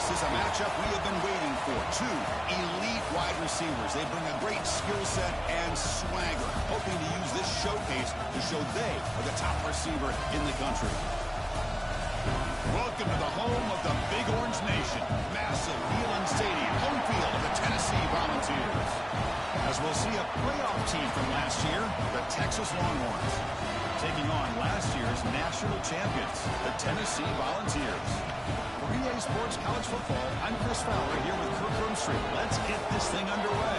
This is a matchup we have been waiting for. Two elite wide receivers. They bring a great skill set and swagger, hoping to use this showcase to show they are the top receiver in the country. Welcome to the home of the Big Orange Nation. Massive Neyland Stadium, home field of the Tennessee Volunteers. As we'll see a playoff team from last year, the Texas Longhorns, taking on last year's national champions, the Tennessee Volunteers. For EA Sports College Football, I'm Chris Fowler here with Kirk Roomstreet. Let's get this thing underway.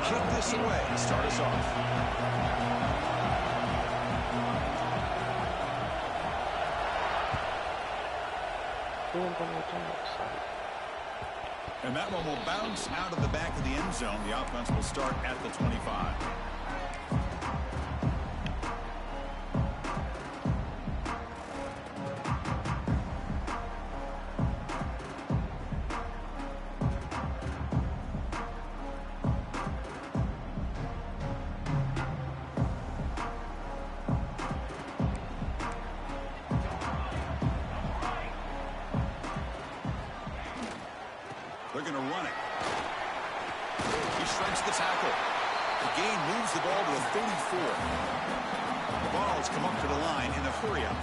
Kick this away to start us off. And that one will bounce out of the back of the end zone. The offense will start at the 25. They're going to run it. He strikes the tackle. The gain moves the ball to a 34. The ball's come up to the line in a hurry-up.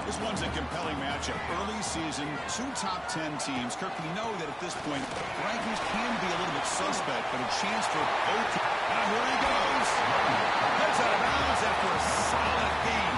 This one's a compelling matchup. Early season, two top 10 teams. Kirk, we know that at this point, rankings can be a little bit suspect, but a chance for both. Now here he goes. Heads out of bounds after a solid gain.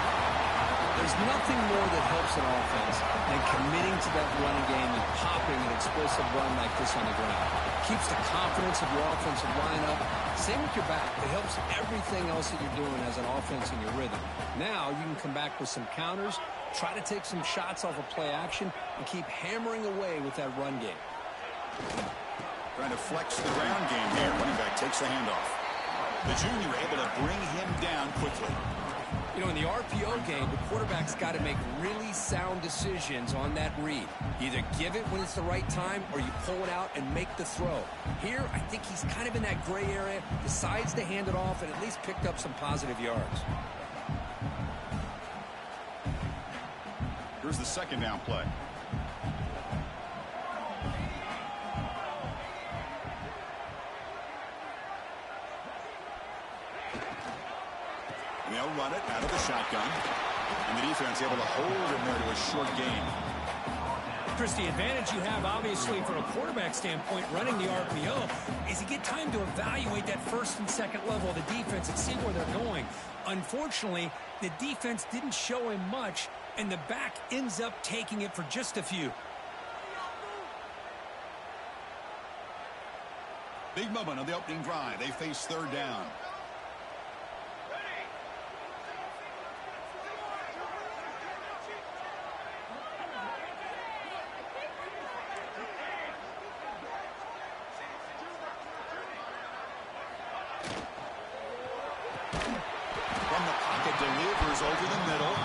There's nothing more that helps an offense than committing to that running game and popping an explosive run like this on the ground. Keeps the confidence of your offensive lineup. Same with your back. It helps everything else that you're doing as an offense in your rhythm. Now you can come back with some counters, try to take some shots off of play action, and keep hammering away with that run game. Trying to flex the ground game here. Running back takes the handoff. The junior able to bring him down quickly. You know, in the RPO game, the quarterback's got to make really sound decisions on that read. You either give it when it's the right time or you pull it out and make the throw. Here, I think he's kind of in that gray area, decides to hand it off and at least picked up some positive yards. Here's the second down play. They'll run it out of the shotgun. And the defense able to hold him there to a short gain. Chris, the advantage you have, obviously, from a quarterback standpoint, running the RPO, is you get time to evaluate that first and second level of the defense and see where they're going. Unfortunately, the defense didn't show him much, and the back ends up taking it for just a few. Big moment on the opening drive. They face third down. Delivers over the middle.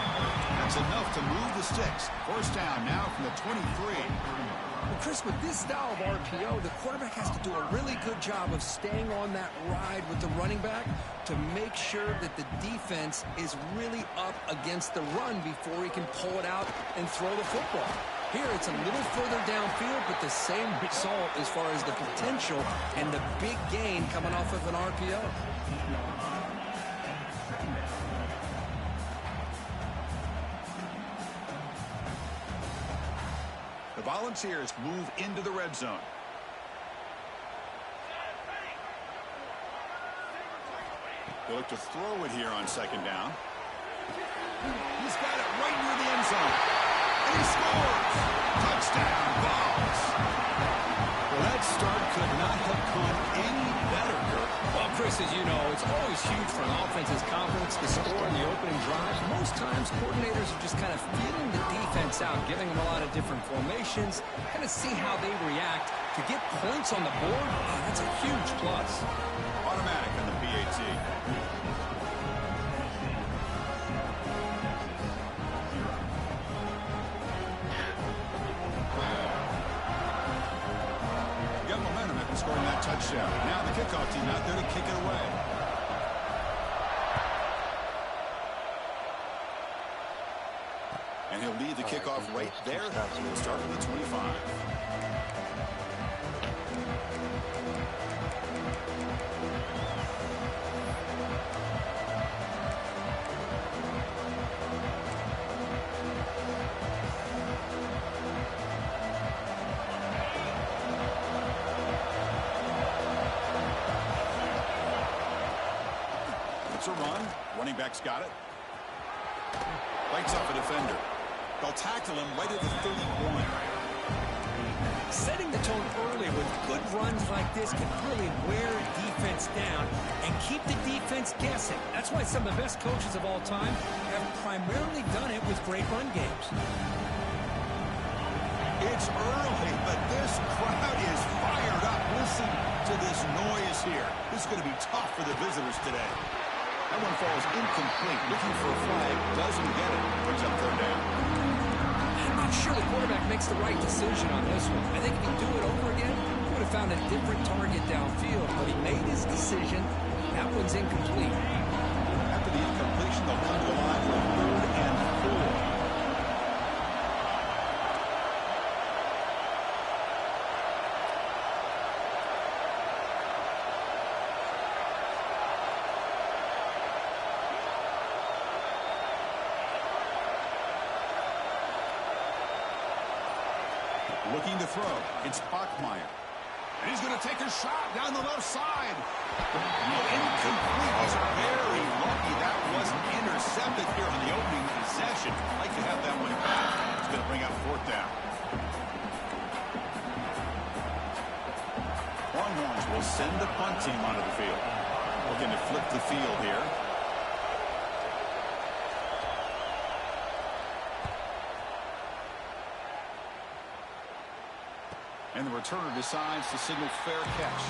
That's enough to move the sticks. First down now from the 23. Well, Chris, with this style of RPO, the quarterback has to do a really good job of staying on that ride with the running back to make sure that the defense is really up against the run before he can pull it out and throw the football. Here, it's a little further downfield, but the same result as far as the potential and the big gain coming off of an RPO. The Volunteers move into the red zone. They look to throw it here on second down. He's got it right near the end zone. And he scores! Touchdown, Vols! Well, that start could not have come any better, Kirk. Well, Chris, as you know, it's always huge for an offense's confidence to score in the opening drive. Most times, coordinators are just kind of feeling the defense out, giving them a lot of different formations, kind of see how they react to To get points on the board, oh, that's a huge plus. Automatic on the PAT. Got momentum after scoring that touchdown. Now the kickoff team out there to kick it away. And he'll lead the kickoff right there. He'll start with the 25. It's a run. Running back's got it. Lights up a defender. They'll tackle him right at the 31. Setting the tone early with good runs like this can really wear defense down and keep the defense guessing. That's why some of the best coaches of all time have primarily done it with great run games. It's early, but this crowd is fired up. Listen to this noise here. This is going to be tough for the visitors today. That one falls incomplete. Looking for a flag. Doesn't get it. Brings up third down. I'm not sure the quarterback makes the right decision on this one. I think if he'd do it over again, he would have found a different target downfield. But he made his decision. That one's incomplete. After the incompletion, they'll come to the line for a 3rd and 4. Looking to throw. It's Bachmeyer. And he's going to take a shot down the left side. Incomplete. He's very lucky that wasn't intercepted here on the opening possession. Like to have that one back. It's going to bring out 4th down. Longhorns will send the punt team onto the field. Looking to flip the field here. And the returner decides to signal fair catch.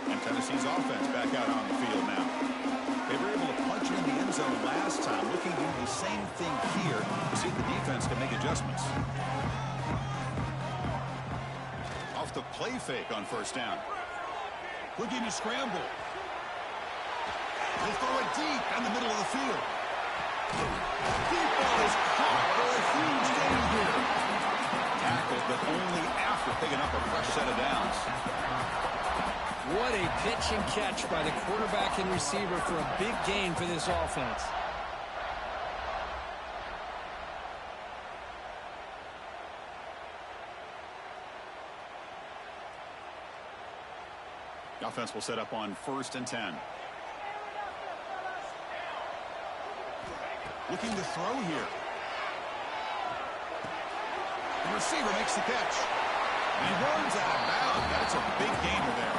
And Tennessee's offense back out on the field now. They were able to punch it in the end zone last time. Looking to do the same thing here to see if the defense can make adjustments. Off the play fake on 1st down. Looking to scramble. They'll throw it deep down the middle of the field. Deep ball is caught for a huge gain here. Tackled, but only after picking up a fresh set of downs. What a pitch and catch by the quarterback and receiver for a big gain for this offense. The offense will set up on 1st and 10. Looking to throw here. The receiver makes the catch. And he runs out of bounds. That's a big gainer there.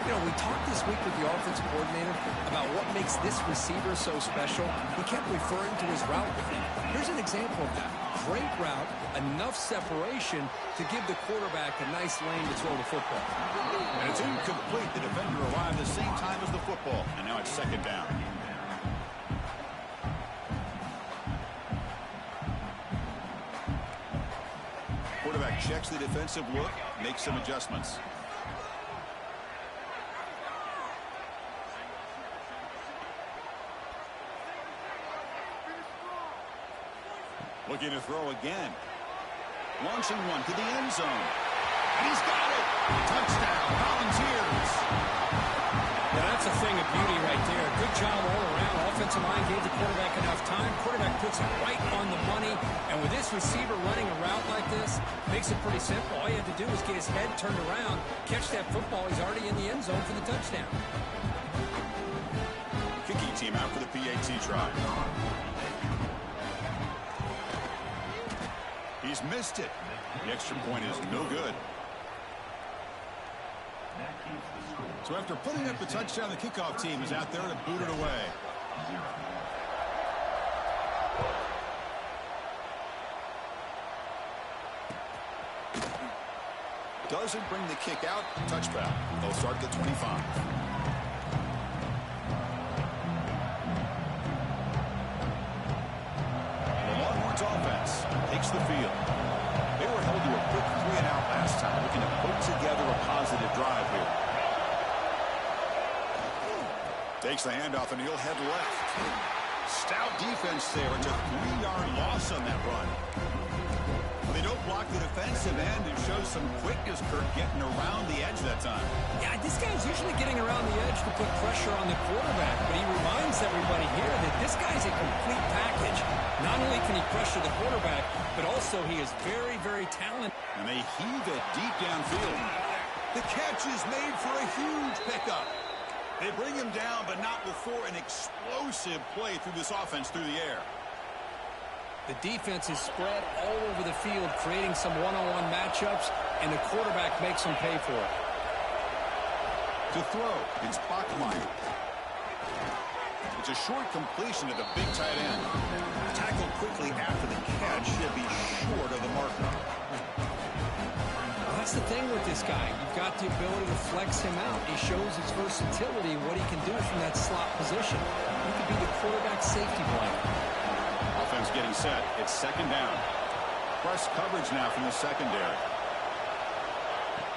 You know, we talked this week with the offensive coordinator about what makes this receiver so special. He kept referring to his route running. Here's an example of that. Great route, enough separation to give the quarterback a nice lane to throw the football. And it's incomplete. The defender arrived at the same time as the football. And now it's 2nd down. Quarterback checks the defensive look, makes some adjustments. Looking to throw again. Launching one to the end zone. And he's got it. Touchdown, Volunteers. Yeah, that's a thing of beauty right there. Good job all around. Offensive line gave the quarterback enough time. Quarterback puts it right on the money. And with this receiver running a route like this, makes it pretty simple. All you had to do was get his head turned around, catch that football. He's already in the end zone for the touchdown. Kicking team out for the PAT try. He's missed it. The extra point is no good. So after putting up the touchdown, the kickoff team is out there to boot it away. Doesn't bring the kick out. Touchback. They'll start at the 25. The Longhorns offense takes the field. They were held to a quick 3-and-out last time, looking to put together a positive drive here. Takes the handoff, and he'll head left. Stout defense there. It's a 3-yard loss on that run. They don't block the defensive end and show some quickness, Kirk, getting around the edge that time. Yeah, this guy's usually getting around the edge to put pressure on the quarterback, but he reminds everybody here that this guy's a complete package. Not only can he pressure the quarterback, but also he is very, very talented. And they heave it deep downfield. The catch is made for a huge pickup. They bring him down, but not before an explosive play through this offense through the air. The defense is spread all over the field, creating some one-on-one matchups, and the quarterback makes them pay for it. To throw, it's Bachmeyer. It's a short completion to the big tight end. Tackled quickly after the catch, should be short of the marker. Well, that's the thing with this guy. You've got the ability to flex him out. He shows his versatility, what he can do from that slot position. He could be the quarterback safety blanket. Offense getting set. It's second down. Press coverage now from the secondary.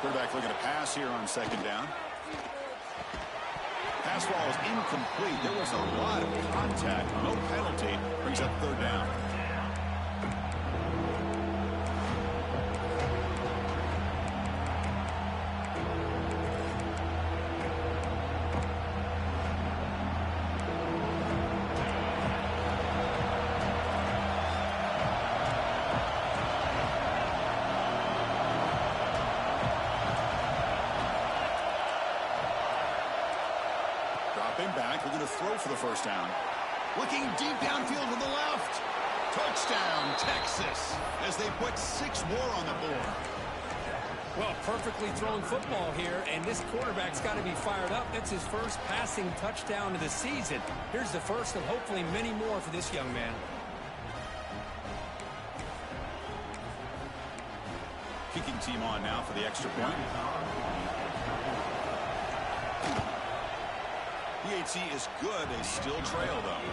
Quarterback looking to pass here on second down. Pass ball is incomplete. There was a lot of contact. No penalty. Brings up third down. Back, we're going to throw for the first down. Looking deep downfield to the left. Touchdown, Texas, as they put 6 more on the board. Well, perfectly thrown football here, and this quarterback's got to be fired up. That's his first passing touchdown of the season. Here's the first of hopefully many more for this young man. Kicking team on now for the extra point. PAT is good. They still trail, though.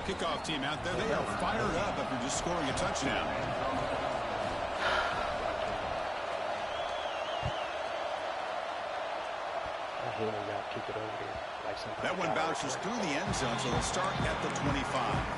Kickoff team out there. They are fired up after just scoring a touchdown. That one bounces through the end zone, so they'll start at the 25.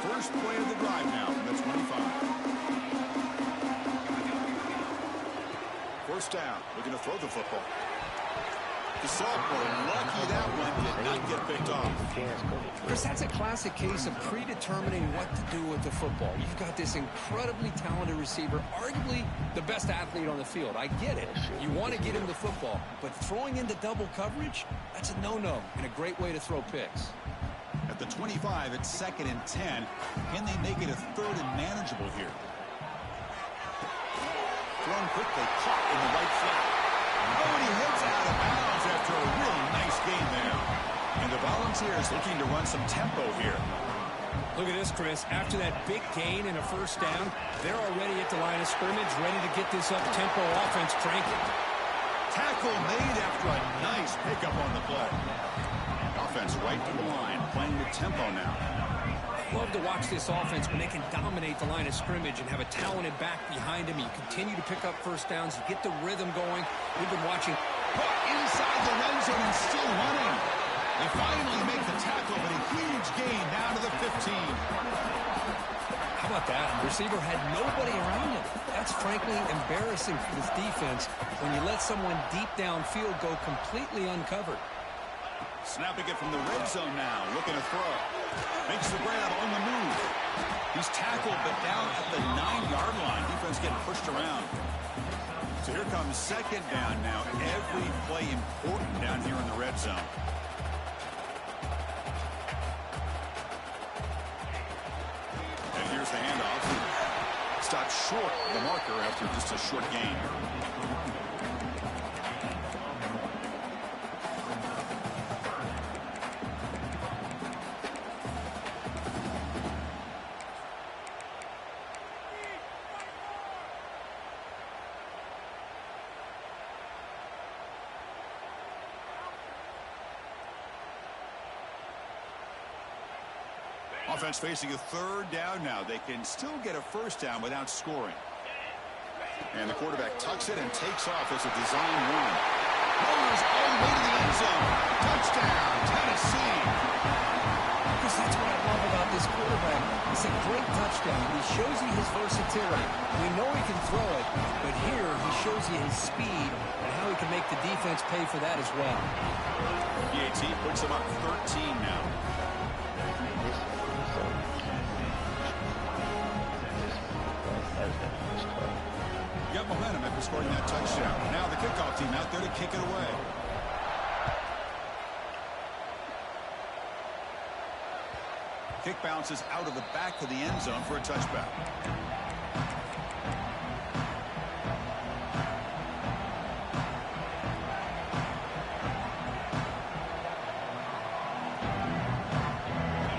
First play of the drive now from the 25. First down. Looking to throw the football. The sophomore, lucky that one did not get picked off. Chris, that's a classic case of predetermining what to do with the football. You've got this incredibly talented receiver, arguably the best athlete on the field. I get it. You want to get him the football, but throwing into double coverage, that's a no-no and a great way to throw picks. At the 25, it's 2nd and 10. Can they make it a 3rd and manageable here? Thrown quickly, caught in the right flat. Oh, and he heads out of bounds after a really nice game there. And the Volunteers looking to run some tempo here. Look at this, Chris. After that big gain and a first down, they're already at the line of scrimmage, ready to get this up-tempo offense cranking. Tackle made after a nice pickup on the play. Offense right to the line, playing with tempo now. Love to watch this offense when they can dominate the line of scrimmage and have a talented back behind him. You continue to pick up first downs, you get the rhythm going. We've been watching. Put inside the red zone and still running. They finally make the tackle, but a huge gain down to the 15. How about that? The receiver had nobody around him. That's frankly embarrassing for this defense when you let someone deep downfield go completely uncovered. Snapping it from the red zone now, looking to throw. Makes the grab on the move. He's tackled, but down at the 9-yard line. Defense getting pushed around. So here comes second down now. Every play important down here in the red zone. And here's the handoff. Stopped short of the marker after just a short gain. Offense facing a third down now. They can still get a first down without scoring. And the quarterback tucks it and takes off as a design run. Rolls all the way to the end zone. Touchdown, Tennessee. Because that's what I love about this quarterback. It's a great touchdown. He shows you his versatility. We know he can throw it, but here he shows you his speed and how he can make the defense pay for that as well. PAT puts him up 13 now. Got momentum after scoring that touchdown. Now the kickoff team out there to kick it away. Kick bounces out of the back of the end zone for a touchback.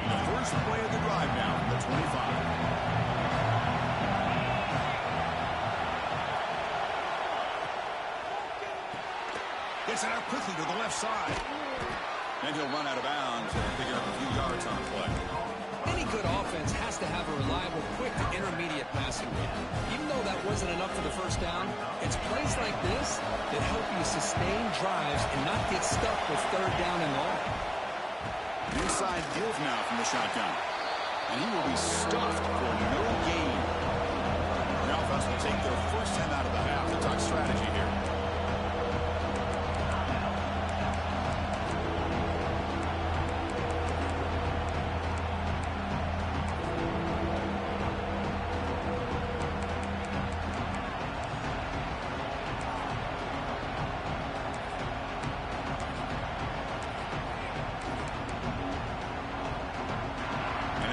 The first play of the drive now, the 25. Gets it out quickly to the left side. And he'll run out of bounds and pick up a few yards on the play. Any good offense has to have a reliable, quick to intermediate passing game. Even though that wasn't enough for the first down, it's plays like this that help you sustain drives and not get stuck with third down and long. Inside give now from the shotgun. And he will be stuffed for no gain. The offense will take their first time out of the half. The talk strategy here.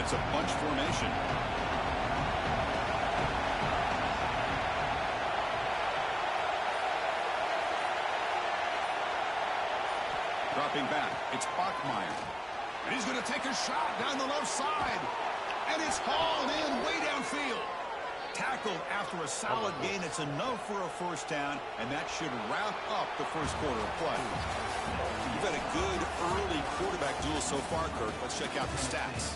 It's a bunch formation. Dropping back, it's Bachmeier. And he's going to take a shot down the left side. And it's hauled in way downfield. Tackled after a solid gain. It's enough for a first down, and that should wrap up the first quarter of play. You've had a good early quarterback duel so far, Kirk. Let's check out the stats.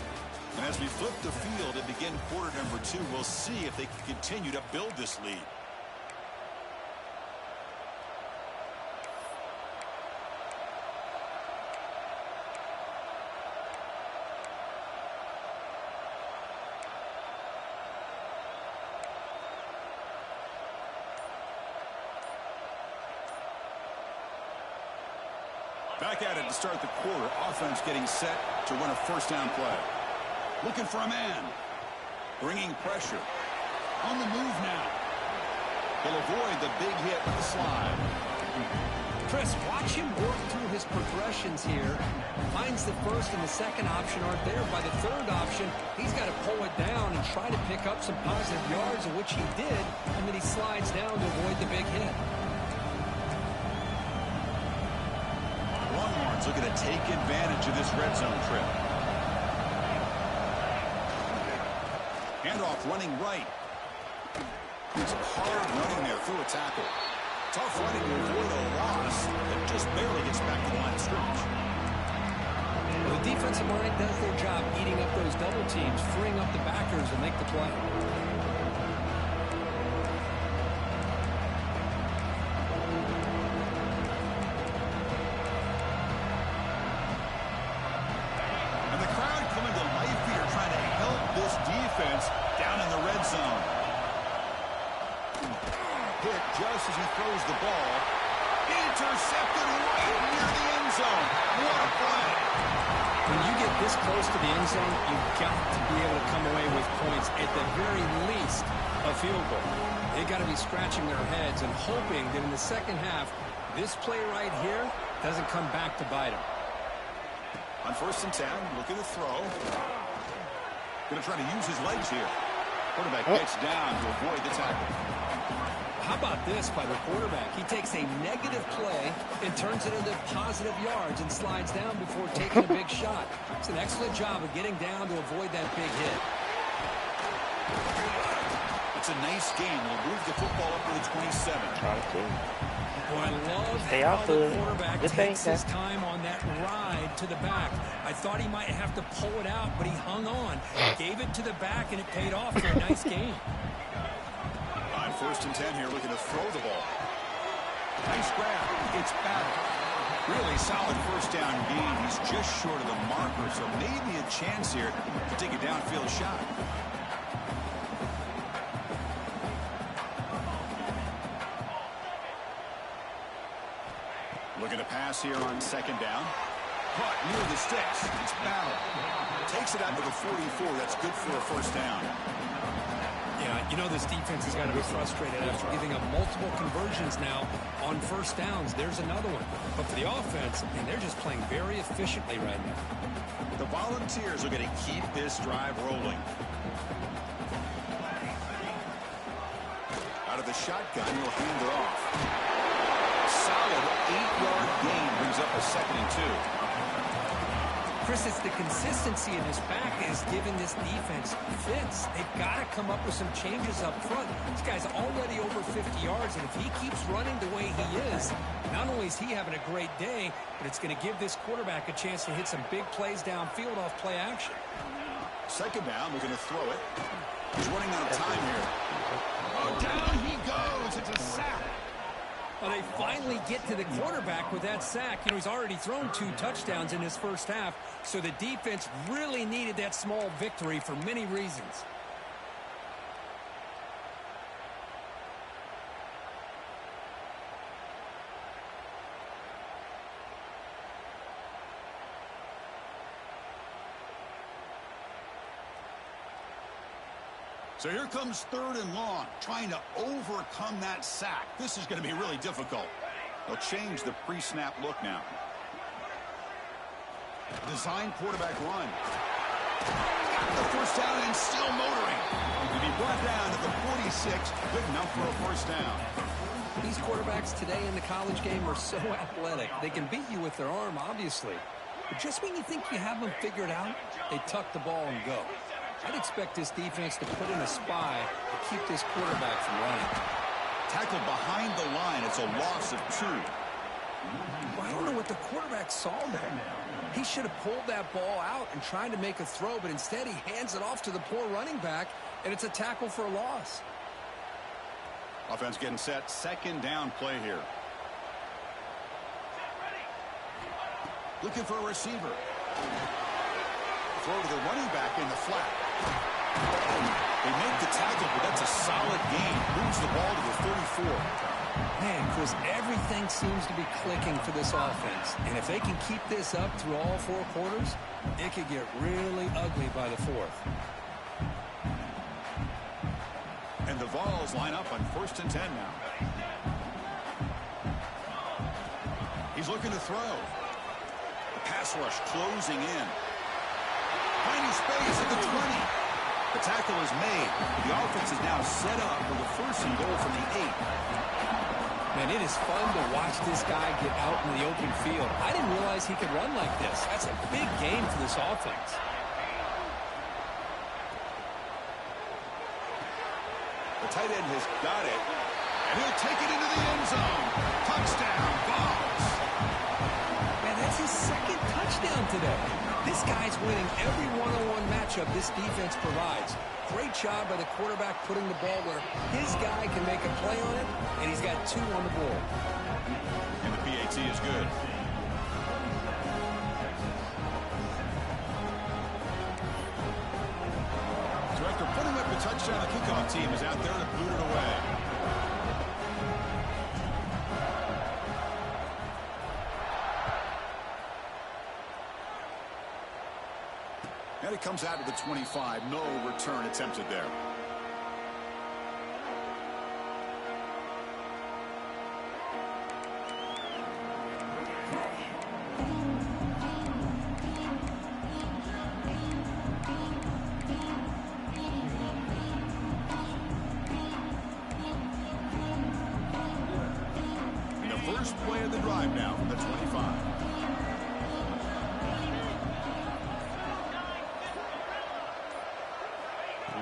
And as we flip the field and begin quarter number 2, we'll see if they can continue to build this lead. Back at it to start the quarter. Offense getting set to run a first down play. Looking for a man. Bringing pressure. On the move now. He'll avoid the big hit with the slide. Chris, watch him work through his progressions here. Finds the first and the second option aren't there. By the third option, he's got to pull it down and try to pick up some positive yards, of which he did, and then he slides down to avoid the big hit. Longhorns looking to take advantage of this red zone trip. Handoff running right. It's hard running there through a tackle. Tough running to avoid a loss that just barely gets back to the line of scrimmage. Well, the defensive line does their job eating up those double teams, freeing up the backers and make the play. Down in the red zone. Hit just as he throws the ball. Intercepted right near the end zone. What a play. When you get this close to the end zone, you've got to be able to come away with points, at the very least, a field goal. They've got to be scratching their heads and hoping that in the second half, this play right here doesn't come back to bite them. On 1st and 10, looking to throw. Going to try to use his legs here. Quarterback gets down to avoid the tackle. How about this by the quarterback? He takes a negative play and turns it into positive yards and slides down before taking a big shot. It's an excellent job of getting down to avoid that big hit. It's a nice game. We'll move the football up to the 27. Boy, I love how the quarterback takes his time on that ride to the back. I thought he might have to pull it out, but he hung on, gave it to the back, and it paid off for a nice game. On 1st and 10 here, looking to throw the ball. Nice grab. It's battle. Really solid first down gain. He's just short of the marker, so maybe a chance here to take a downfield shot. Looking to pass here on 2nd down. Caught near the sticks. It's battle. Takes it out to the 44. That's good for a first down. Yeah, you know this defense has got to be frustrated after giving up multiple conversions now on 1st downs. There's another one. But for the offense, and they're just playing very efficiently right now. The Volunteers are going to keep this drive rolling. Out of the shotgun, he'll hand it off. Solid 8-yard gain brings up a 2nd and 2. Chris, it's the consistency in his back is giving this defense fits. They've got to come up with some changes up front. This guy's already over 50 yards, and if he keeps running the way he is, not only is he having a great day, but it's going to give this quarterback a chance to hit some big plays downfield off play action. 2nd down, we're going to throw it. He's running out of time here. Oh, down he goes. It's a sack. Well, they finally get to the quarterback with that sack. You know, he's already thrown 2 touchdowns in his first half, so the defense really needed that small victory for many reasons. So here comes 3rd and long, trying to overcome that sack. This is going to be really difficult. They'll change the pre-snap look now. Design quarterback run. Got the first down and still motoring. He can be brought down to the 46. Good enough for a first down. These quarterbacks today in the college game are so athletic. They can beat you with their arm, obviously. But just when you think you have them figured out, they tuck the ball and go. I'd expect this defense to put in a spy to keep this quarterback from running. Tackled behind the line. It's a loss of 2. Well, I don't know what the quarterback saw there. He should have pulled that ball out and tried to make a throw, but instead he hands it off to the poor running back, and it's a tackle for a loss. Offense getting set. 2nd down play here. Looking for a receiver. Throw to the running back in the flat. They make the tackle, but that's a solid gain. Moves the ball to the 34. Man, Chris, everything seems to be clicking for this offense. And if they can keep this up through all 4 quarters, it could get really ugly by the 4th. And the Vols line up on 1st and 10 now. He's looking to throw. The pass rush closing in. Finding space at the 20. The tackle is made. The offense is now set up for the 1st and goal from the 8. Man, it is fun to watch this guy get out in the open field. I didn't realize he could run like this. That's a big game for this offense. The tight end has got it, and he'll take it into the end zone. Touchdown, Vols. Man, that's his 2nd touchdown today. This guy's winning every one-on-one matchup this defense provides. Great job by the quarterback putting the ball where his guy can make a play on it, and he's got 2 on the board. And the PAT is good. After putting up the touchdown, the kickoff team is out there to boot it away. And it comes out to the 25. No return attempted there. First play of the drive now from the 25.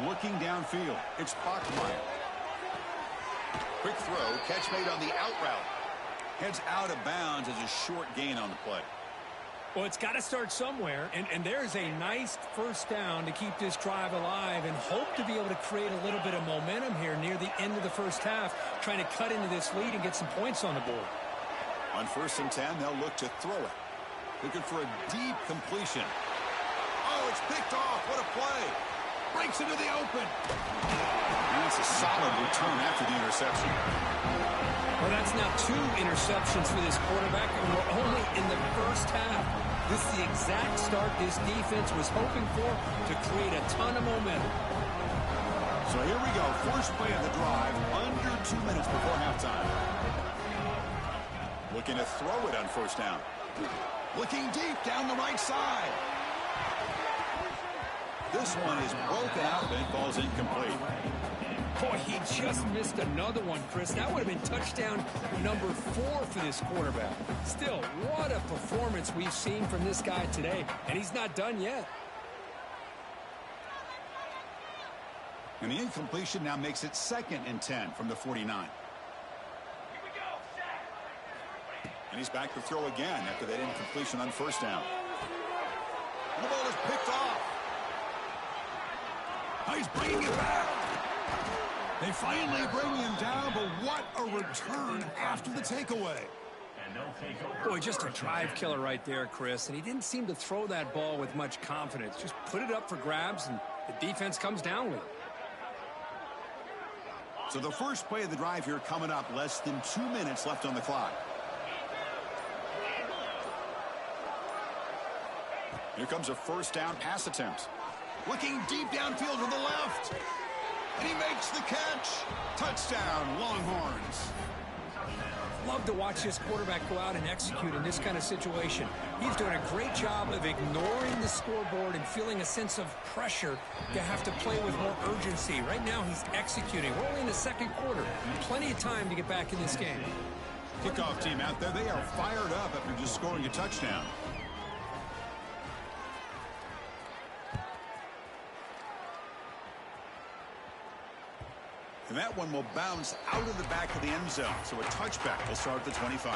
Looking downfield, it's Bachmeyer. Quick throw, catch made on the out route. Heads out of bounds as a short gain on the play. Well, it's got to start somewhere, and there's a nice first down to keep this drive alive and hope to be able to create a little bit of momentum here near the end of the first half, trying to cut into this lead and get some points on the board. On 1st and 10, they'll look to throw it. Looking for a deep completion. Oh, it's picked off. What a play. Breaks into the open. And it's a solid return after the interception. Well, that's now 2 interceptions for this quarterback, and we're only in the first half. This is the exact start this defense was hoping for to create a ton of momentum. So here we go. First play of the drive, under 2 minutes before halftime. Looking to throw it on first down. Looking deep down the right side. This one is broken out and falls incomplete. Boy, he just missed another one, Chris. That would have been touchdown number 4 for this quarterback. Still, what a performance we've seen from this guy today, and he's not done yet. And the incompletion now makes it 2nd and 10 from the 49. And he's back to throw again after that incompletion on first down. And the ball is picked off. Oh, he's bringing it back. They finally bring him down, but what a return after the takeaway. Boy, just a drive killer right there, Chris. And he didn't seem to throw that ball with much confidence. Just put it up for grabs, and the defense comes down with it. So the first play of the drive here coming up, less than 2 minutes left on the clock. Here comes a first down pass attempt. Looking deep downfield to the left. And he makes the catch. Touchdown, Longhorns. Love to watch this quarterback go out and execute in this kind of situation. He's doing a great job of ignoring the scoreboard and feeling a sense of pressure to have to play with more urgency. Right now, he's executing. We're only in the second quarter. Plenty of time to get back in this game. Kickoff team out there, they are fired up after just scoring a touchdown. And that one will bounce out of the back of the end zone. So a touchback will start at the 25.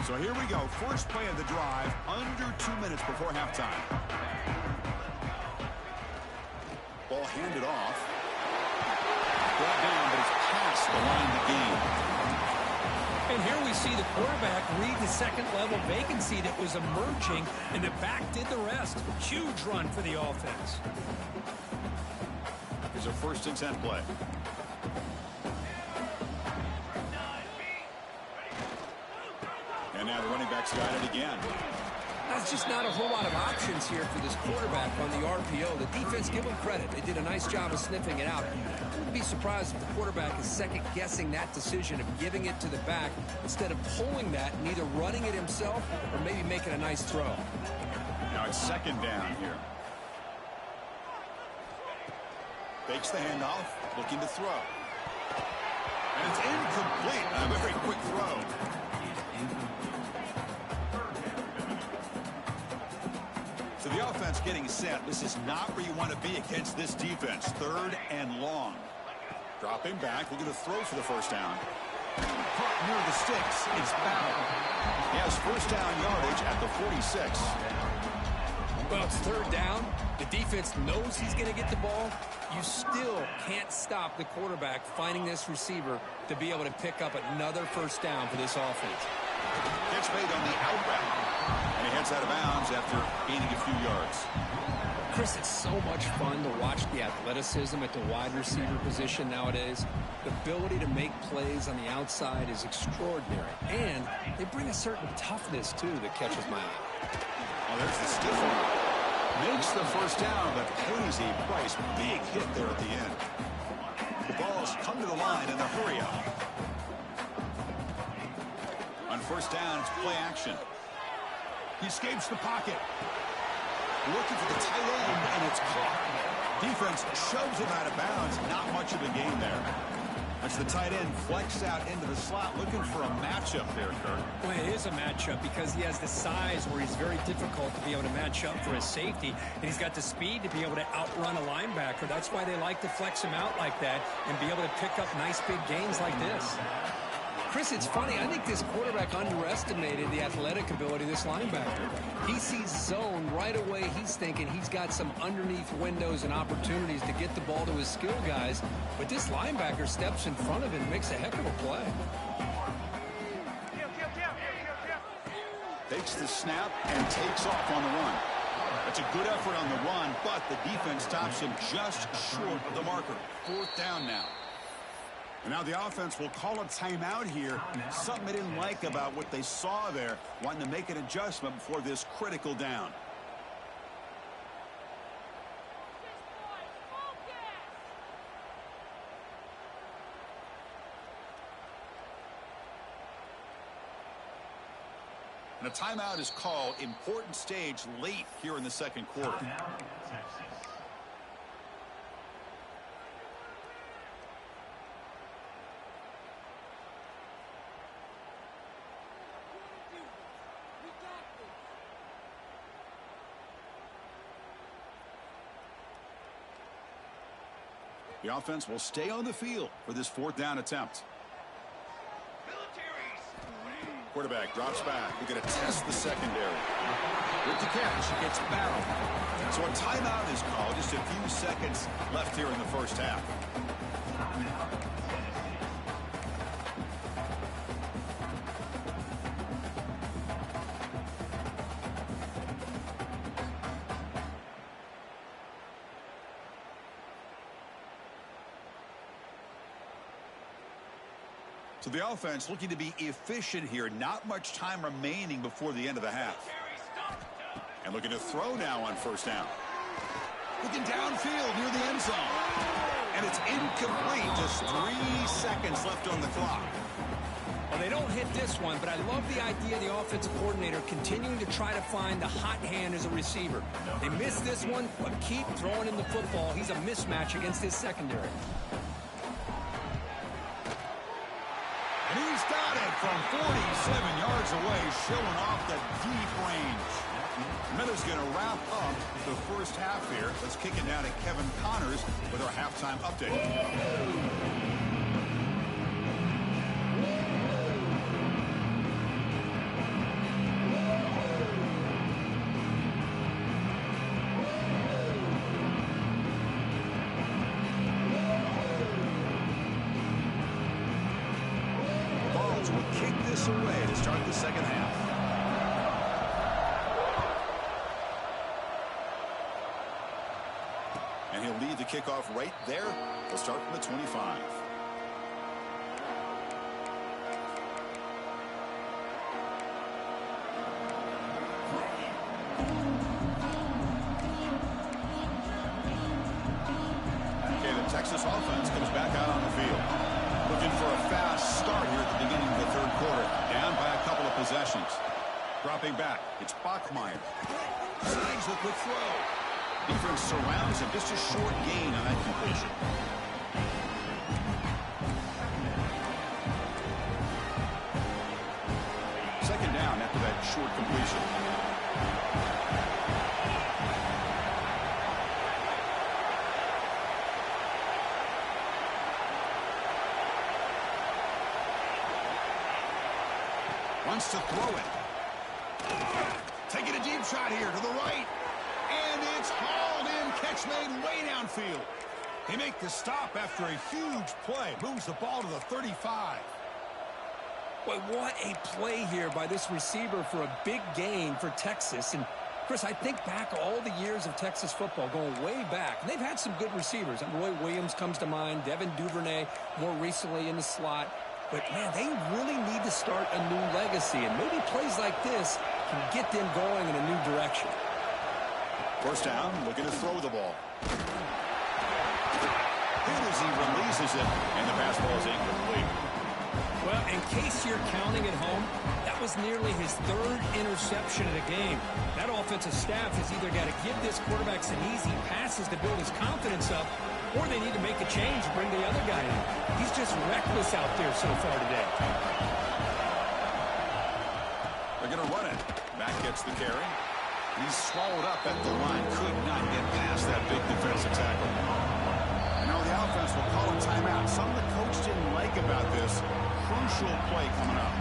So here we go. First play of the drive, under 2 minutes before halftime. Ball handed off. Brought down, but it's past the line of the game. And here we see the quarterback read the second-level vacancy that was emerging, and the back did the rest. Huge run for the offense. Here's a 1st and 10 play. And now the running back's got it again. That's just not a whole lot of options here for this quarterback on the RPO. The defense, give them credit. They did a nice job of sniffing it out. I wouldn't be surprised if the quarterback is second-guessing that decision of giving it to the back instead of pulling that and either running it himself or maybe making a nice throw. Now it's 2nd down here. Fakes the handoff, looking to throw. And it's incomplete. A very quick throw. So the offense getting set. This is not where you want to be against this defense. 3rd and long. Dropping back, looking to throw for the first down. Caught near the sticks. It's Bauer. He has first down yardage at the 46. Well, it's third down. The defense knows he's going to get the ball. You still can't stop the quarterback finding this receiver to be able to pick up another first down for this offense. Catch made on the out route. And he heads out of bounds after gaining a few yards. Chris, it's so much fun to watch the athleticism at the wide receiver position nowadays. The ability to make plays on the outside is extraordinary. And they bring a certain toughness, too, that catches my eye. Oh, there's the stiff one. Makes the first down, but pays a price. Big hit there at the end. The balls come to the line in the hurry up. On first down, it's play action. He escapes the pocket. Looking for the tight end, and it's caught. Defense shoves him out of bounds. Not much of a gain there. As the tight end flexed out into the slot, looking for a matchup there, Kurt. Well, it is a matchup because he has the size where he's very difficult to be able to match up for his safety, and he's got the speed to be able to outrun a linebacker. That's why they like to flex him out like that and be able to pick up nice big gains like this. Chris, it's funny. I think this quarterback underestimated the athletic ability of this linebacker. He sees zone right away. He's thinking he's got some underneath windows and opportunities to get the ball to his skill guys. But this linebacker steps in front of him and makes a heck of a play. Takes the snap and takes off on the run. That's a good effort on the run, but the defense stops him just short of the marker. Fourth down now. And now the offense will call a timeout here. Something they didn't like about what they saw there. Wanting to make an adjustment before this critical down. And a timeout is called. Important stage late here in the second quarter. The offense will stay on the field for this fourth down attempt. Quarterback drops back. We're going to test the secondary. With the catch, it's barreled. So a timeout is called. Just a few seconds left here in the first half. So the offense looking to be efficient here. Not much time remaining before the end of the half. And looking to throw now on first down. Looking downfield near the end zone. And it's incomplete. Just 3 seconds left on the clock. Well, they don't hit this one, but I love the idea of the offensive coordinator continuing to try to find the hot hand as a receiver. They missed this one, but keep throwing him the football. He's a mismatch against his secondary. And he's got it from 47 yards away, showing off the deep range. Miller's going to wrap up the first half here. Let's kick it down to Kevin Connors with our halftime update. Will kick this away to start the second half. And he'll lead the kickoff right there. He'll start from the 25. Okay, the Texas offense comes back out on the field. Looking for a fast start here at the beginning of the third quarter. Down by a couple of possessions. Dropping back. It's Bachmeier. Signs a quick throw. Defense surrounds him. Just a short gain on that completion. Second down after that short completion. Wants to throw it. Taking a deep shot here to the right. And it's hauled in. Catch made way downfield. They make the stop after a huge play. Moves the ball to the 35. Boy, what a play here by this receiver for a big gain for Texas. And, Chris, I think back all the years of Texas football, going way back. And they've had some good receivers. Roy Williams comes to mind, Devin Duvernay more recently in the slot. But, man, they really need to start a new legacy. And maybe plays like this can get them going in a new direction. First down, looking to throw the ball. And as he releases it, and the pass ball is incomplete. Well, in case you're counting at home, that was nearly his third interception of the game. That offensive staff has either got to give this quarterback some easy passes to build his confidence up, or they need to make a change and bring the other guy in. He's just reckless out there so far today. They're going to run it. Mack gets the carry. He's swallowed up at the line. Could not get past that big defensive tackle. Now the offense will call a timeout. Something the coach didn't like about this. Crucial play coming up.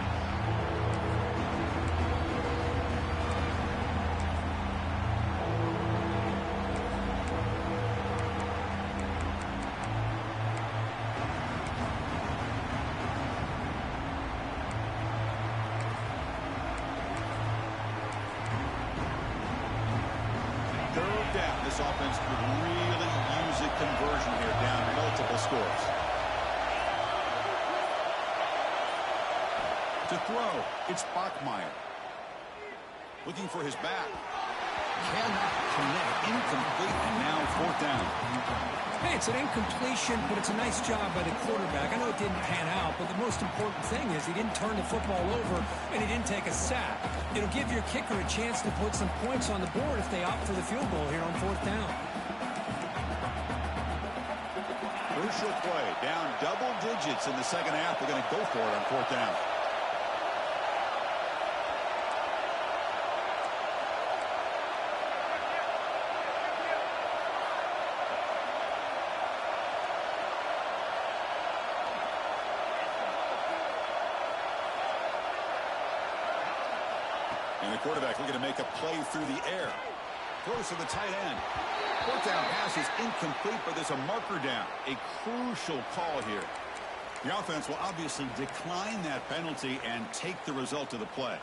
Third down. This offense could really use a conversion here, down multiple scores. To throw, it's Bachmeier. Looking for his back. Cannot connect. Incomplete, and now fourth down. Hey, it's an incompletion, but it's a nice job by the quarterback. I know it didn't pan out, but the most important thing is he didn't turn the football over, and he didn't take a sack. It'll give your kicker a chance to put some points on the board if they opt for the field goal here on fourth down. Crucial play. Down double digits in the second half. They're going to go for it on fourth down. And the quarterback looking to make a play through the air. Throws to the tight end. Fourth down pass is incomplete, but there's a marker down. A crucial call here. The offense will obviously decline that penalty and take the result of the play.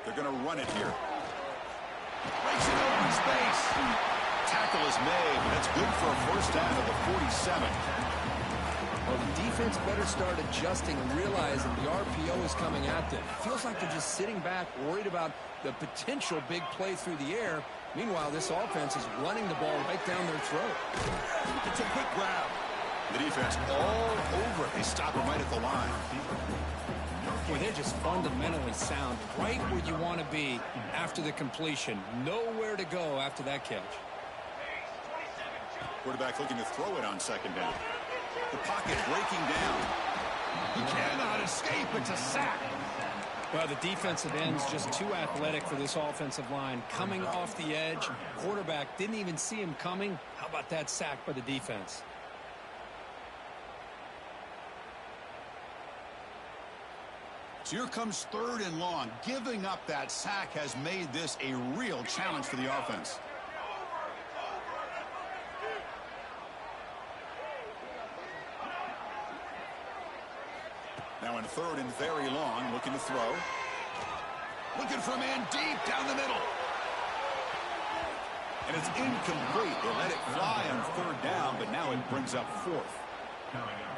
They're going to run it here. Breaks it open space. Tackle is made, but that's good for a first down at the 47. Well, the defense better start adjusting and realizing the RPO is coming at them. It feels like they're just sitting back, worried about the potential big play through the air. Meanwhile, this offense is running the ball right down their throat. It's a quick grab. The defense all over it. They stop him right at the line. Boy, they're just fundamentally sound, right where you want to be after the completion. Nowhere to go after that catch. Quarterback looking to throw it on second down. The pocket breaking down. He cannot escape. It's a sack. Well, the defensive end's just too athletic for this offensive line. Coming off the edge, quarterback didn't even see him coming. How about that sack by the defense? So here comes third and long. Giving up that sack has made this a real challenge for the offense. Now in third and very long, looking to throw. Looking for a man deep down the middle. And it's incomplete. They let it fly on third down, but now it brings up fourth.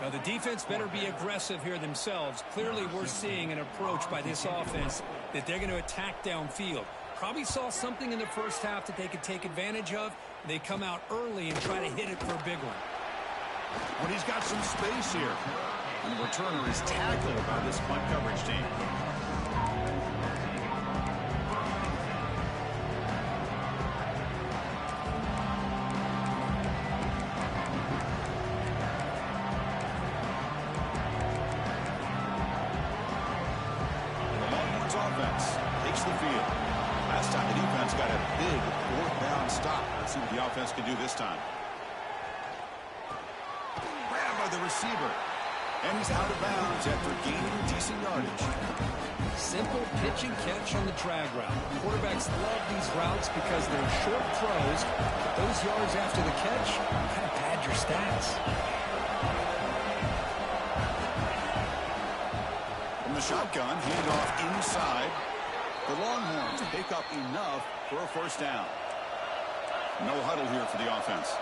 Now, the defense better be aggressive here themselves. Clearly, we're seeing an approach by this offense that they're going to attack downfield. Probably saw something in the first half that they could take advantage of. They come out early and try to hit it for a big one. But he's got some space here. And the returner is tackled by this punt coverage team. Offense takes the field. Last time the defense got a big fourth down stop. Let's see what the offense can do this time. Grabbed by the receiver. And he's out of bounds after gaining decent yardage. Simple pitch and catch on the drag route. Quarterbacks love these routes because they're short throws. Those yards after the catch kind of pad your stats. From the shotgun, handoff inside. The Longhorns pick up enough for a first down. No huddle here for the offense.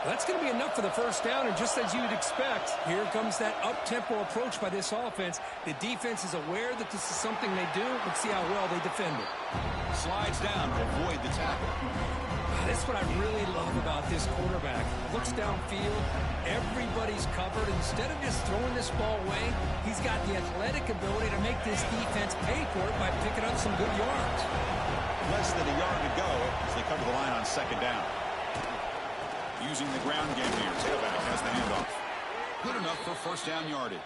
That's going to be enough for the first down, and just as you'd expect, here comes that up-tempo approach by this offense. The defense is aware that this is something they do. Let's see how well they defend it. Slides down to avoid the tackle. That's what I really love about this quarterback. Looks downfield, everybody's covered. Instead of just throwing this ball away, he's got the athletic ability to make this defense pay for it by picking up some good yards. Less than a yard to go as they come to the line on second down. Using the ground game here. Tailback has the handoff. Good enough for first down yardage.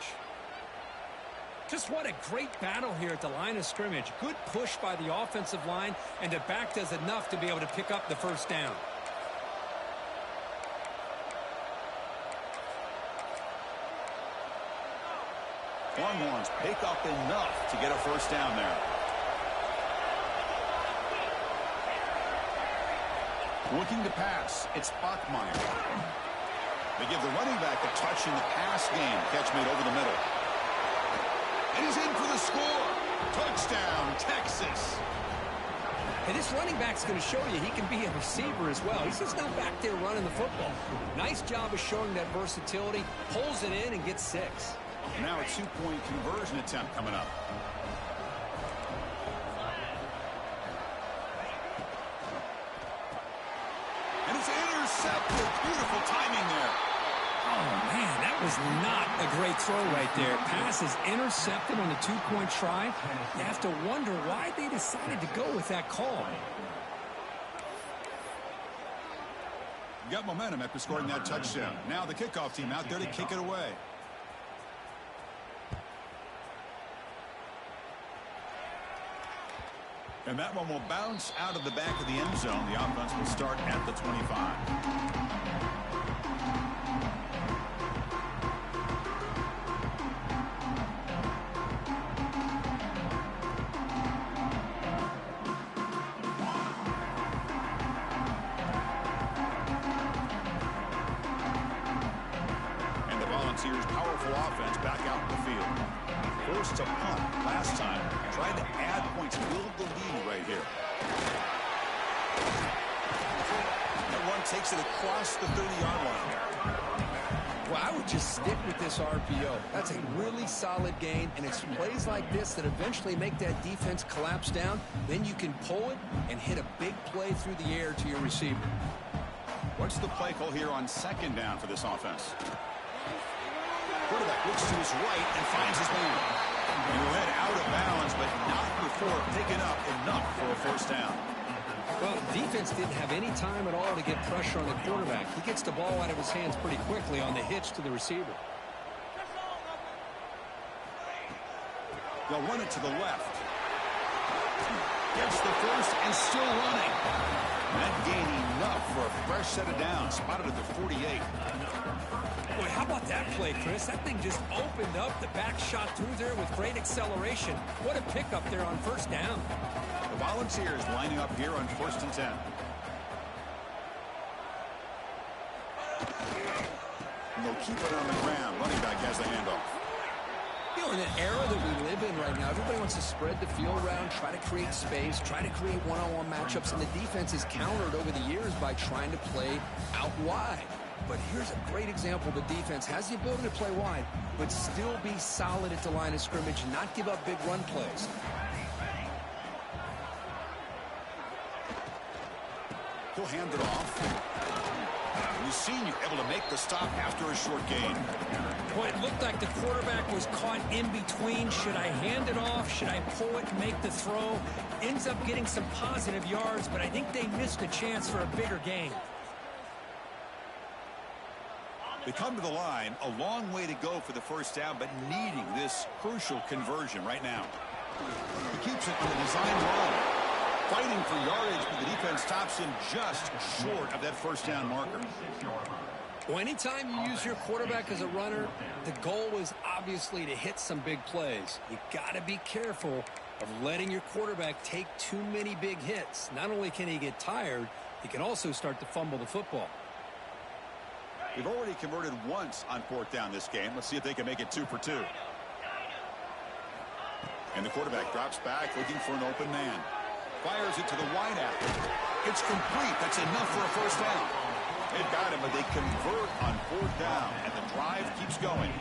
Just what a great battle here at the line of scrimmage. Good push by the offensive line, and the back does enough to be able to pick up the first down. Longhorns pick up enough to get a first down there. Looking to pass, it's Bachmeier. They give the running back a touch in the pass game. Catch made over the middle. And he's in for the score. Touchdown, Texas. And this running back's going to show you he can be a receiver as well. He's just not back there running the football. Nice job of showing that versatility. Pulls it in and gets 6. Now a 2-point conversion attempt coming up. And it's intercepted. Beautiful timing there. Oh, man, that was not a great throw right there. Pass is intercepted on the 2-point try. You have to wonder why they decided to go with that call. Got momentum after scoring that touchdown. Now the kickoff team out there to kick it away. And that one will bounce out of the back of the end zone. The offense will start at the 25. And the Volunteers' powerful offense back out in the field. First to punt last time. Trying to add points, build the lead right here. That one takes it across the 30-yard line. Well, I would just stick with this RPO. That's a really solid gain, and it's plays like this that eventually make that defense collapse down. Then you can pull it and hit a big play through the air to your receiver. What's the play call here on second down for this offense? Quarterback looks to his right and finds his man. He went out of bounds, but not before picking up enough for a first down. Well, defense didn't have any time at all to get pressure on the quarterback. He gets the ball out of his hands pretty quickly on the hitch to the receiver. They'll run it to the left. Gets the first and still running. That gain enough for a fresh set of downs. Spotted at the 48. Boy, how about that play, Chris? That thing just opened up. The back shot through there with great acceleration. What a pickup there on first down. The Volunteers lining up here on 1st and 10. And they'll keep it on the ground. Running back has the handoff. You know, in an era that we live in right now, everybody wants to spread the field around, try to create space, try to create one-on-one matchups, and the defense is countered over the years by trying to play out wide. But here's a great example. The defense has the ability to play wide, but still be solid at the line of scrimmage and not give up big run plays. He'll hand it off. We've seen you able to make the stop after a short gain. Boy, it looked like the quarterback was caught in between. Should I hand it off? Should I pull it and make the throw? Ends up getting some positive yards, but I think they missed a chance for a bigger gain. They come to the line, a long way to go for the first down, but needing this crucial conversion right now. He keeps it on the design run. Fighting for yardage, but the defense stops him just short of that first down marker. Well, anytime you use your quarterback as a runner, the goal is obviously to hit some big plays. You got to be careful of letting your quarterback take too many big hits. Not only can he get tired, he can also start to fumble the football. They've already converted once on 4th down this game. Let's see if they can make it 2 for 2. And the quarterback drops back looking for an open man. Fires it to the wideout. It's complete. That's enough for a first down. They've got him, but they convert on 4th down, and the drive keeps going.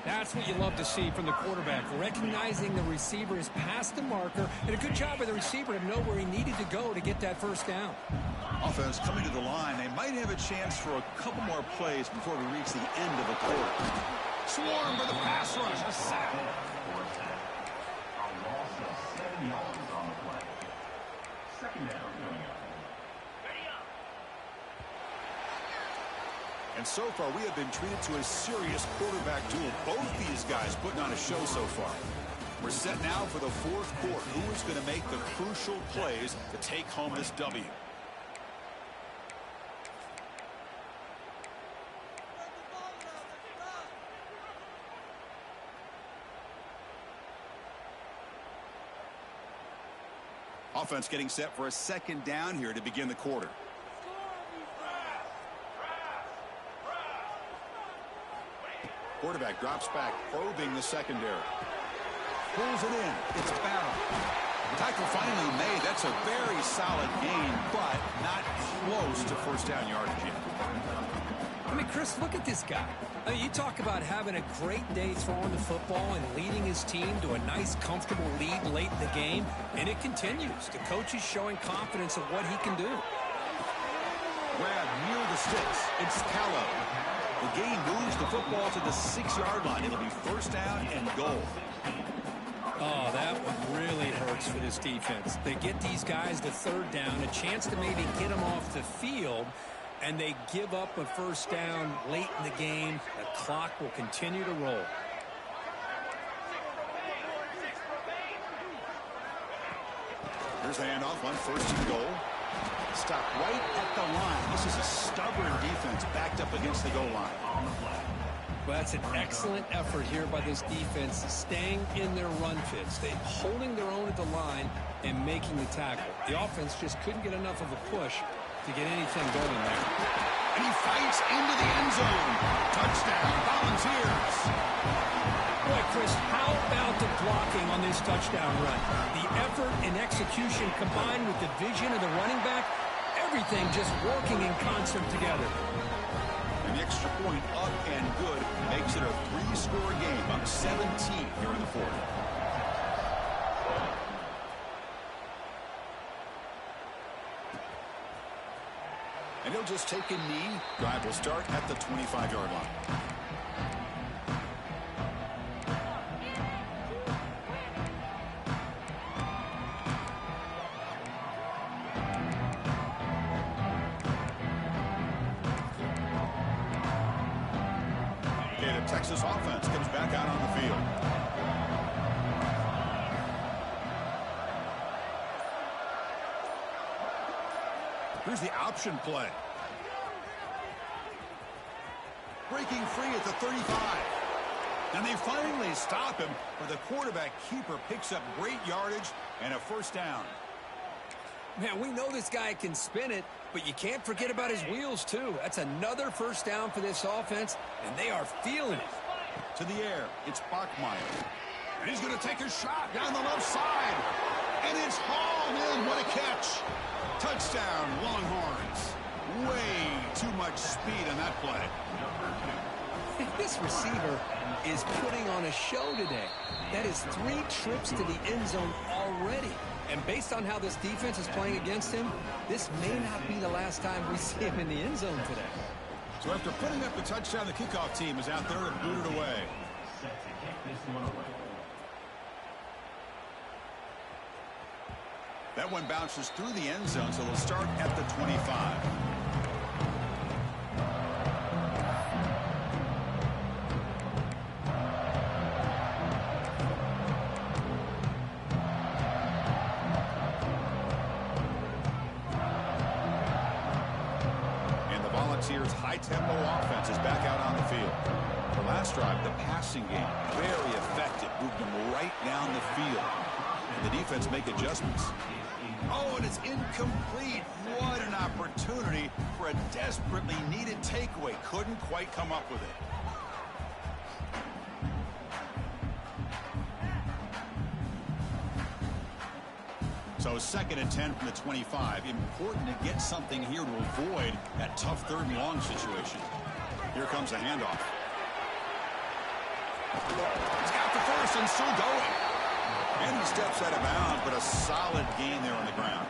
That's what you love to see from the quarterback, recognizing the receiver is past the marker, and a good job by the receiver to know where he needed to go to get that first down. Offense coming to the line. They might have a chance for a couple more plays before we reach the end of the quarter. Swarm for the pass rush. A sack. And so far, we have been treated to a serious quarterback duel. Both these guys putting on a show so far. We're set now for the 4th quarter. Who is going to make the crucial plays to take home this W? Offense getting set for a 2nd down here to begin the quarter. Quarterback drops back, probing the secondary. Pulls it in. It's Barrow. Tackle finally made. That's a very solid gain, but not close to first down yardage yet. I mean, Chris, look at this guy. I mean, you talk about having a great day throwing the football and leading his team to a nice, comfortable lead late in the game, and it continues. The coach is showing confidence of what he can do. Grab near the sticks. It's Callow. The game moves the football to the 6-yard line. It'll be first down and goal. Oh, that one really hurts for this defense. They get these guys to 3rd down, a chance to maybe get them off the field, and they give up a first down late in the game. The clock will continue to roll. Here's the handoff on 1st and goal. Stop right at the line. This is a stubborn defense backed up against the goal line. Well, that's an excellent effort here by this defense, staying in their run fits. They holding their own at the line and making the tackle. The offense just couldn't get enough of a push to get anything going there. And he fights into the end zone. Touchdown, Volunteers. Boy, Chris, how about the blocking on this touchdown run? The effort and execution combined with the vision of the running back, everything just working in concert together. And the extra point up and good makes it a 3-score game, up 17 here in the 4th. And he'll just take a knee. Drive will start at the 25-yard line. Texas offense comes back out on the field. Here's the option play. Breaking free at the 35. And they finally stop him, where the quarterback keeper picks up great yardage and a first down. Man, we know this guy can spin it, but you can't forget about his wheels, too. That's another first down for this offense, and they are feeling it. To the air, it's Bachmeier. And he's going to take a shot down the left side. And it's hauled in. What a catch. Touchdown, Longhorns. Way too much speed on that play. This receiver is putting on a show today. That is 3 trips to the end zone already. And based on how this defense is playing against him, this may not be the last time we see him in the end zone today. So after putting up the touchdown, the kickoff team is out there to boot it away. That one bounces through the end zone, so they'll start at the 25. Raiders' high-tempo offense is back out on the field. The last drive, the passing game, very effective. Moved them right down the field. And the defense make adjustments. Oh, and it's incomplete. What an opportunity for a desperately needed takeaway. Couldn't quite come up with it. So 2nd and 10 from the 25. Important to get something here to avoid that tough 3rd and long situation. Here comes a handoff. He's got the first and still going. And he steps out of bounds, but a solid gain there on the ground.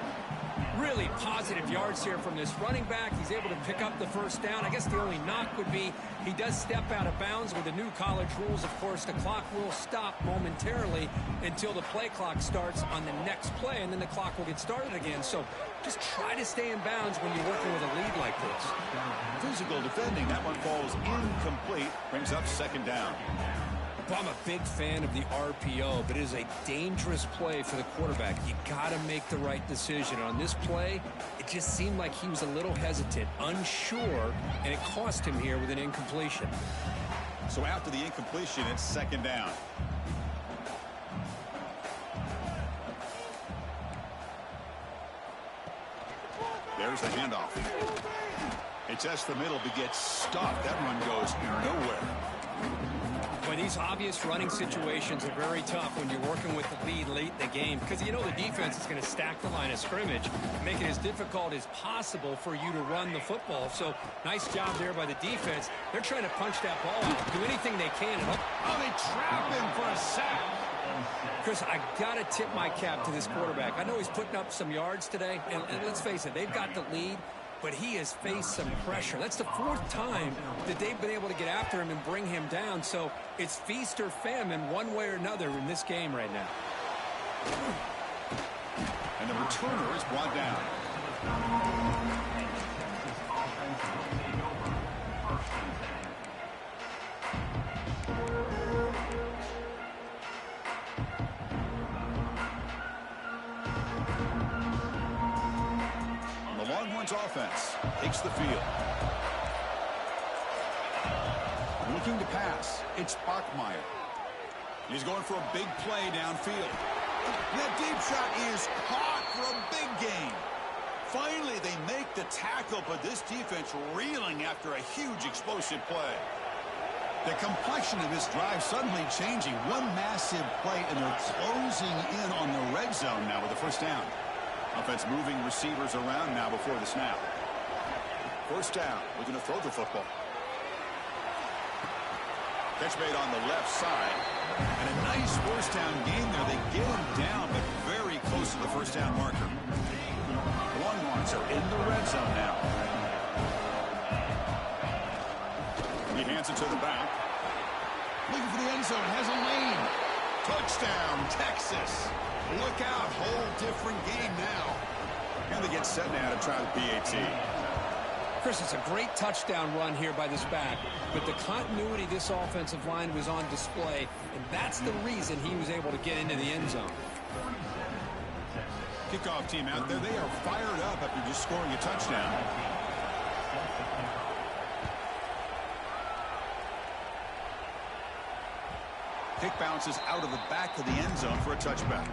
Really positive yards here from this running back. He's able to pick up the first down. I guess the only knock would be he does step out of bounds. With the new college rules, of course, the clock will stop momentarily until the play clock starts on the next play, and then the clock will get started again. So just try to stay in bounds when you're working with a lead like this. Physical defending. That one falls incomplete. Brings up 2nd down. Well, I'm a big fan of the RPO, but it is a dangerous play for the quarterback. You got to make the right decision. On this play, it just seemed like he was a little hesitant, unsure, and it cost him here with an incompletion. So after the incompletion, it's 2nd down. There's the handoff. It's just the middle, but gets stopped. That run goes nowhere. Boy, these obvious running situations are very tough when you're working with the lead late in the game, because you know the defense is going to stack the line of scrimmage, make it as difficult as possible for you to run the football. So nice job there by the defense. They're trying to punch that ball out, do anything they can. Oh, they trap him for a sack. Chris, I got to tip my cap to this quarterback. I know he's putting up some yards today, and let's face it, they've got the lead, but he has faced some pressure. That's the 4th time that they've been able to get after him and bring him down. So it's feast or famine one way or another in this game right now. And the returner is brought down. Offense takes the field. Looking to pass. It's Bachmeier. He's going for a big play downfield. That deep shot is caught for a big gain. Finally, they make the tackle, but this defense reeling after a huge explosive play. The complexion of this drive suddenly changing. One massive play, and they're closing in on the red zone now with the 1st down. Offense moving receivers around now before the snap. 1st down. Looking to throw the football. Catch made on the left side. And a nice 1st down gain there. They get him down, but very close to the 1st down marker. The Longhorns are in the red zone now. He hands it to the back. Looking for the end zone. Has a lane. Touchdown, Texas. Look out, whole different game now. And they get set now to try the PAT. Chris, it's a great touchdown run here by this back, but the continuity of this offensive line was on display, and that's the reason he was able to get into the end zone. Kickoff team out there, they are fired up after just scoring a touchdown. Kick bounces out of the back of the end zone for a touchback.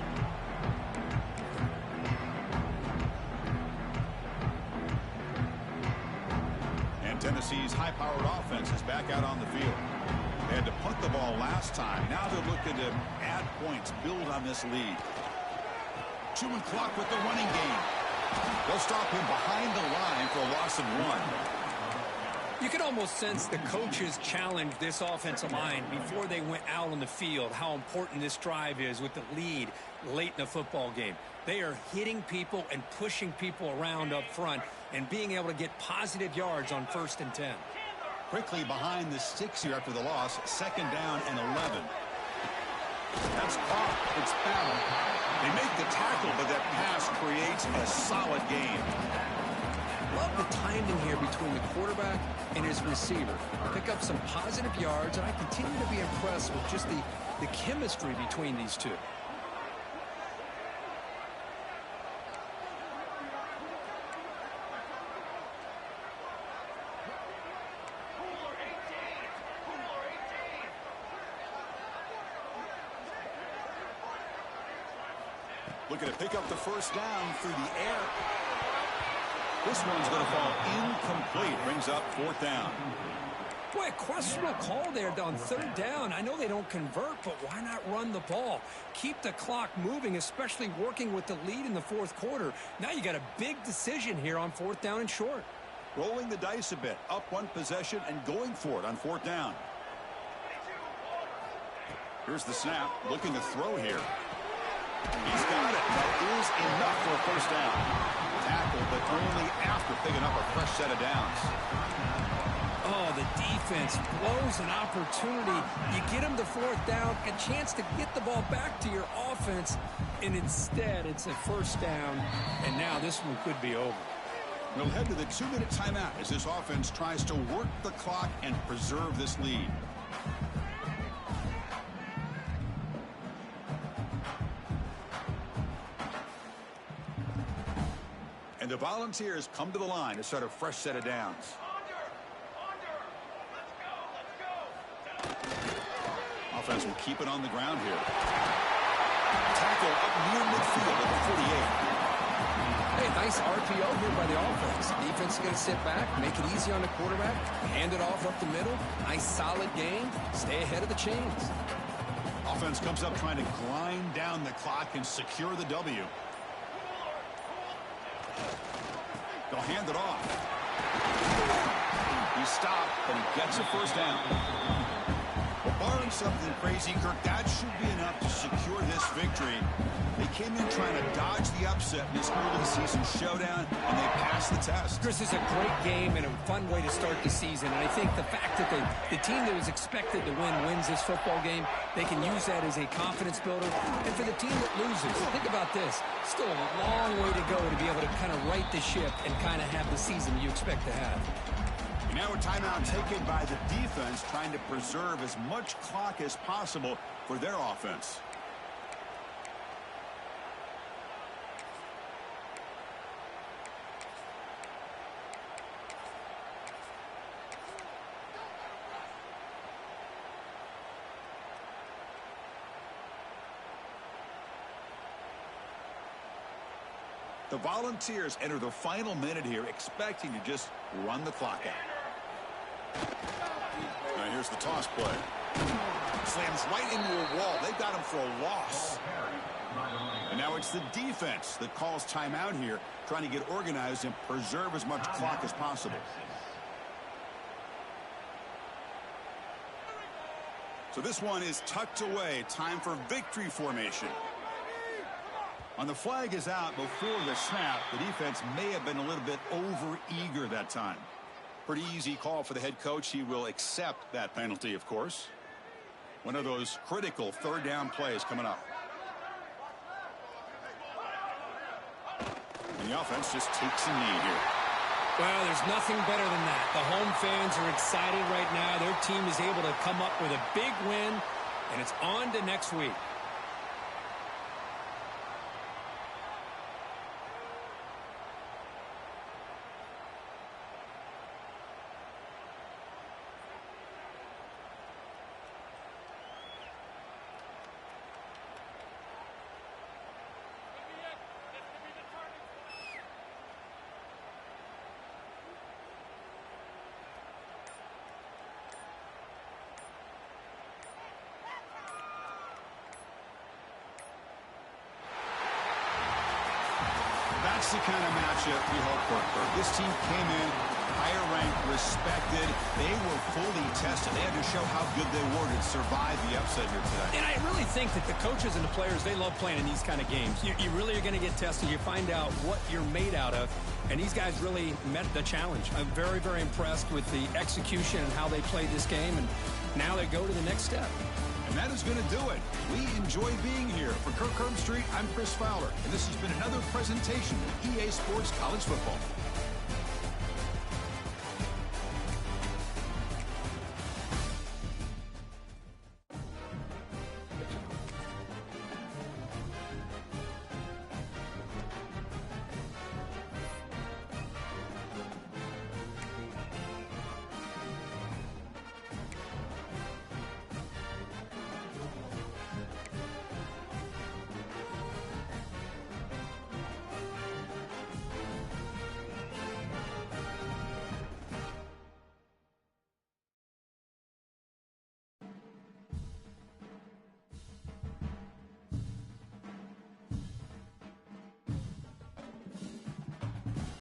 And Tennessee's high-powered offense is back out on the field. They had to punt the ball last time. Now they're looking to add points, build on this lead. Chewing clock with the running game. They'll stop him behind the line for a loss of 1. You can almost sense the coaches challenged this offensive line before they went out on the field, how important this drive is with the lead late in the football game. They are hitting people and pushing people around up front and being able to get positive yards on 1st and 10. Quickly behind the sticks here after the loss. 2nd down and 11. That's caught. It's foul. They make the tackle, but that pass creates a solid game. Love the timing here between the quarterback and his receiver. Pick up some positive yards, and I continue to be impressed with just the chemistry between these two. Looking to pick up the first down through the air. This one's going to fall incomplete. Brings up fourth down. Boy, a questionable call there on third down. I know they don't convert, but why not run the ball? Keep the clock moving, especially working with the lead in the fourth quarter. Now you got a big decision here on fourth down and short. Rolling the dice a bit. Up one possession and going for it on fourth down. Here's the snap. Looking to throw here. He's got it. That is enough for a first down. Tackle, but only after picking up a fresh set of downs. Oh, the defense blows an opportunity. You get them to fourth down, a chance to get the ball back to your offense, and instead it's a first down, and now this one could be over. We'll head to the 2-minute timeout as this offense tries to work the clock and preserve this lead. And the Volunteers come to the line to start a fresh set of downs. Offense will keep it on the ground here. Tackle up near midfield at the 48. Hey, nice RPO here by the offense. Defense is going to sit back, make it easy on the quarterback, hand it off up the middle. Nice solid game. Stay ahead of the chains. Offense comes up trying to grind down the clock and secure the W. They'll hand it off. He stopped, but he gets a first down. Well, barring something crazy, Kirk, that should be enough to secure this victory. They came in trying to dodge the upset in this early season showdown, and they passed the test. Chris, is a great game and a fun way to start the season. And I think the fact that the team that was expected to win wins this football game, they can use that as a confidence builder. And for the team that loses, think about this. Still a long way to go to be able to kind of right the ship and kind of have the season you expect to have. And now a timeout taken by the defense, trying to preserve as much clock as possible for their offense. The Volunteers enter the final minute here, expecting to just run the clock out. Now here's the toss play. Slams right into a wall. They've got him for a loss. And now it's the defense that calls timeout here, trying to get organized and preserve as much clock as possible. So this one is tucked away. Time for victory formation. On the flag is out before the snap. The defense may have been a little bit over-eager that time. Pretty easy call for the head coach. He will accept that penalty, of course. One of those critical third down plays coming up. And the offense just takes a knee here. Well, there's nothing better than that. The home fans are excited right now. Their team is able to come up with a big win, and it's on to next week. That's the kind of matchup we hope for. This team came in, higher ranked, respected. They were fully tested. They had to show how good they were to survive the upset here today. And I really think that the coaches and the players, they love playing in these kind of games. You really are going to get tested. You find out what you're made out of. And these guys really met the challenge. I'm very, very impressed with the execution and how they played this game. And now they go to the next step. And that is going to do it. We enjoy being here. For Kirk Herbstreit, I'm Chris Fowler. And this has been another presentation of EA Sports College Football.